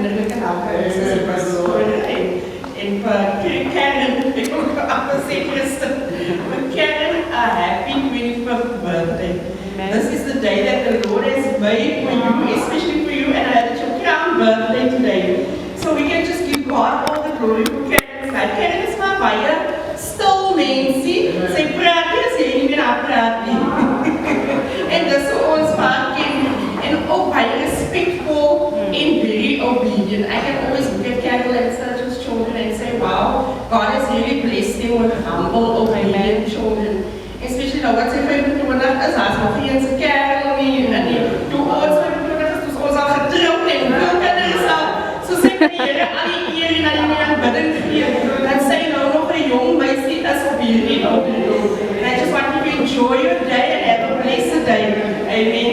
wonderlijke naamhuis is die pastoor en vir Karen, ek ook amper sê Christen, for Karen a happy 25th birthday. This is the day that the Lord has made for you, especially for you, and it's your crown birthday today. So we can just give God all the glory for Karen's life. Karen is maar baie stil mensie, sy praat nie as jy nie meer haar praat nie. En dis hoe ons vaak ken, en ook baie respectful and very obedient. I can always look at Carol and Sergeant's children and say, wow, God has really blessed them with humble, obedient children. Especially nou wat sy 25 is, as nog nie eens 'n Carol nie, en toe ons 25 is, ons al getroud en veel kinders al, so sy kan die Here al die eer en al die aanbidding gee, dat sy nou nog 'n jong meisie is op hierdie ouderdom. And I just want you to enjoy your day and have a blessed day. Amen.